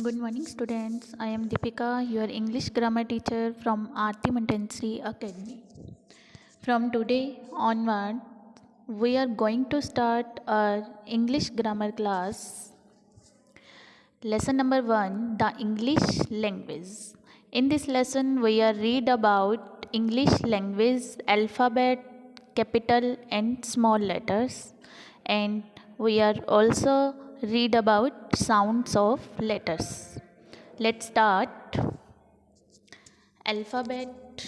Good morning, students. I am Deepika, your English grammar teacher from Aarti Montessori Academy. From today onward, we are going to start our English grammar class. Lesson number 1, the English language. In this lesson, we are read about English language, alphabet, capital and small letters, and we are also read about sounds of letters. Let's start. Alphabet.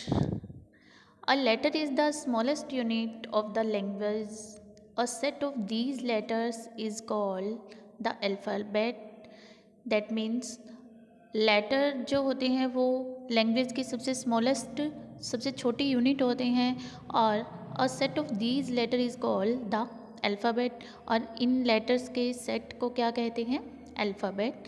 A letter is the smallest unit of the language. A set of these letters is called the alphabet. That means letter जो होते हैं वो language की सबसे smallest सबसे छोटी unit होते हैं और a set of these letter is called the alphabet और इन लेटर्स के सेट को क्या कहते हैं alphabet.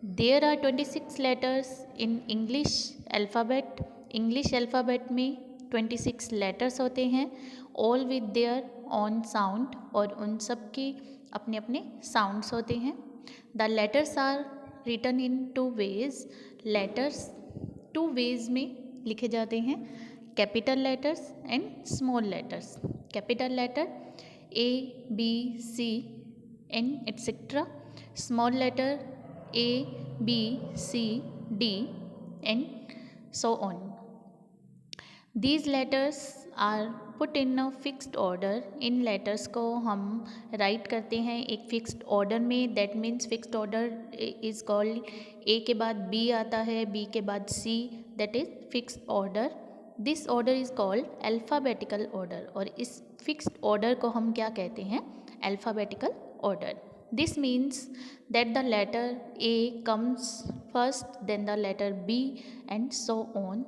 There are 26 letters in English alphabet. English alphabet में 26 लेटर्स होते हैं all with their own sound और उन सब के अपने अपने साउंड्स होते हैं. The letters are written in 2 ways. Letters 2 ways में लिखे जाते हैं capital letters and small letters. Capital letter A, B, C and etc. Small letter A, B, C, D and so on. These letters are put in a fixed order. In letters को हम write करते हैं एक fixed order में. That means fixed order is called A के बाद B आता है, B के बाद C. That is fixed order. This order is called alphabetical order. और इस fixed order को हम क्या कहते हैं alphabetical order. This means that the letter A comes first, then the letter B and so on.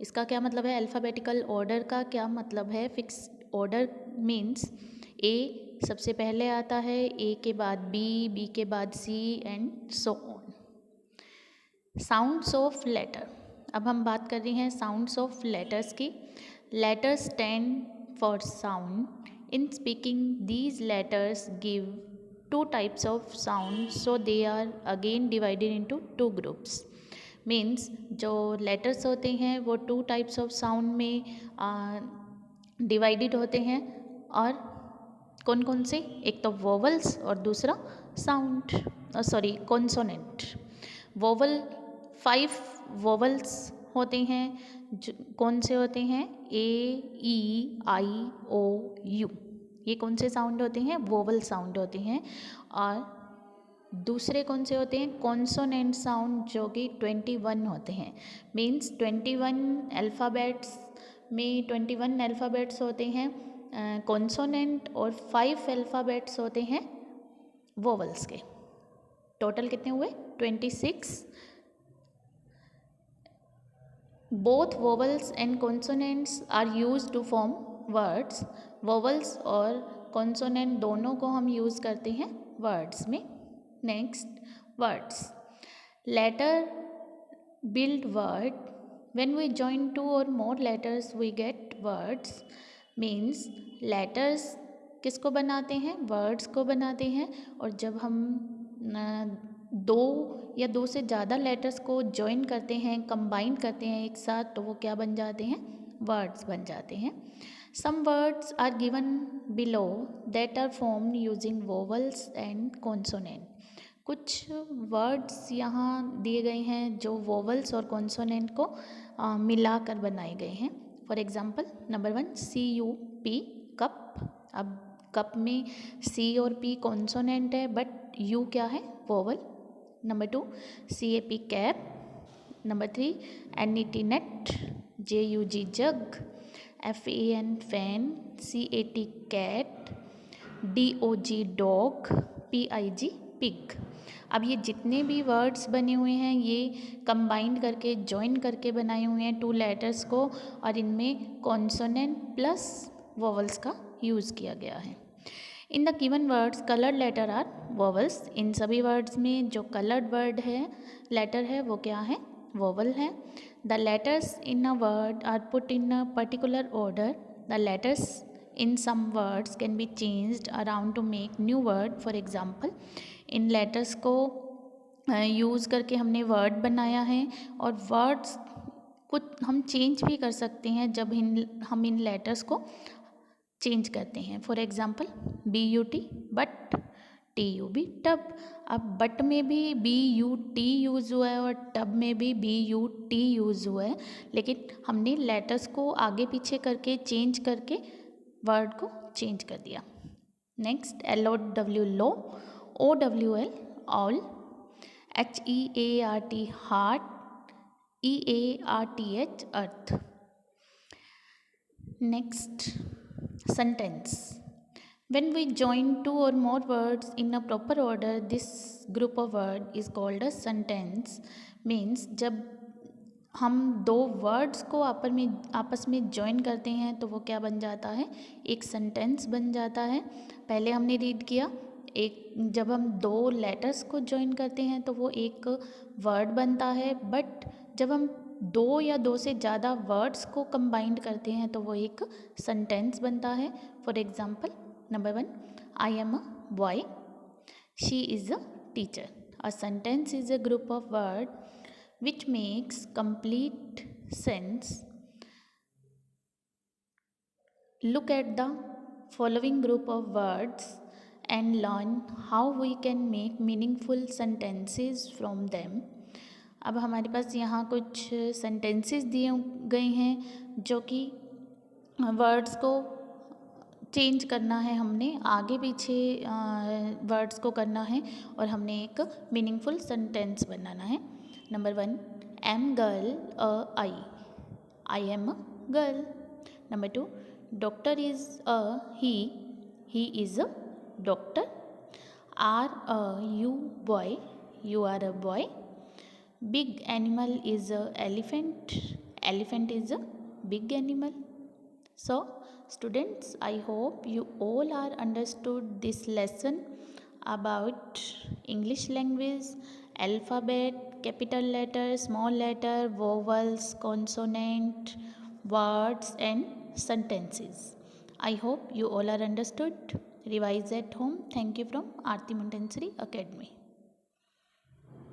इसका क्या मतलब है अल्फ़ाबेटिकल ऑर्डर का क्या मतलब है. फिक्स ऑर्डर मीन्स ए सबसे पहले आता है, ए के बाद बी, बी के बाद C and so on. Sounds of letter. अब हम बात कर रहे हैं साउंड्स ऑफ लेटर्स की. Letters stand for sound. In speaking these letters give 2 types of sound, so they are again divided into 2 groups. Means जो लेटर्स होते हैं वो 2 टाइप्स ऑफ साउंड में डिवाइडेड होते हैं. और कौन कौन से, एक तो वोवल्स और दूसरा साउंड कॉन्सोनेंट. वोवल 5 वोवल्स होते हैं. कौन से होते हैं ए, ई, आई, ओ, यू. ये कौन से साउंड होते हैं वोवल साउंड होते हैं. और दूसरे कौन से होते हैं कॉन्सोनेंट साउंड जो कि 21 होते हैं. मीन्स 21 अल्फ़ाबेट्स में 21 अल्फ़ाबेट्स होते हैं कॉन्सोनेंट और 5 अल्फ़ाबेट्स होते हैं वोवल्स के. टोटल कितने हुए 26. Both vowels and consonants are use to form words. Vowels और कॉन्सोनेंट दोनों को हम यूज़ करते हैं वर्ड्स में. Next, words. Letter build word. When we join 2 or more letters, we get words. Means letters किसको बनाते हैं words को बनाते हैं. और जब हम 2 या 2 से ज़्यादा letters को join करते हैं, combine करते हैं एक साथ, तो वो क्या बन जाते हैं words बन जाते हैं. Some words are given below that are formed using vowels and consonant. कुछ वर्ड्स यहाँ दिए गए हैं जो वोवल्स और कॉन्सोनेंट को मिलाकर बनाए गए हैं. For example number 1 CUP cup. अब कप में C और P कॉन्सोनेंट है बट U क्या है vowel. Number 2 CAP cap. Number 3 NET net. JUG jug. FAN fan. CAT cat. DOG dog. PIG pig. अब ये जितने भी वर्ड्स बने हुए हैं ये कंबाइंड करके जॉइन करके बनाए हुए हैं 2 लेटर्स को और इनमें कॉन्सोनेंट प्लस वोवल्स का यूज़ किया गया है. In the given words coloured letter are vowels. इन सभी वर्ड्स में जो कलर्ड वर्ड है लेटर है वो क्या है वोवल है. The letters in a word are put in a particular order. The letters in some words can be changed around to make new word. For example in letters को use करके हमने word बनाया है, और words कुछ हम change भी कर सकते हैं जब हम इन लेटर्स को चेंज करते हैं। For example BUT but, TUB tub. अब बट में भी BUT यूज़ हुआ है और टब में भी BUT यूज़ हुआ है, लेकिन हमने लेटर्स को आगे पीछे करके चेंज करके वर्ड को चेंज कर दिया। Next LOW low, OWL all, HEART heart, EARTH earth. Next, sentence. When we join two or more words in a proper order, this group of word is called a sentence. Means जब हम दो words को आपस में join करते हैं तो वो क्या बन जाता है, एक सेंटेंस बन जाता है। पहले हमने रीड किया, एक जब हम दो लेटर्स को जॉइन करते हैं तो वो एक वर्ड बनता है, बट जब हम दो या दो से ज़्यादा वर्ड्स को कंबाइंड करते हैं तो वो एक सेंटेंस बनता है। For example number 1, I am a boy, she is a teacher. A sentence is a group of word which makes complete sense. Look at the following group of words and learn how we can make meaningful sentences from them. अब हमारे पास यहाँ कुछ sentences दिए गए हैं जो कि words को चेंज करना है, हमने आगे पीछे वर्ड्स को करना है और हमने एक मीनिंगफुल सेंटेंस बनाना है। Number 1, am girl I am a girl. Number 2, doctor is a he is a doctor. Are you boy, you are a boy. Big animal is a elephant, elephant is a big animal. So students, I hope you all are understood this lesson about English language, alphabet, capital letter, small letter, vowels, consonant, words and sentences. I hope you all are understood. Revise at home. Thank you from Aarti Montessori Academy.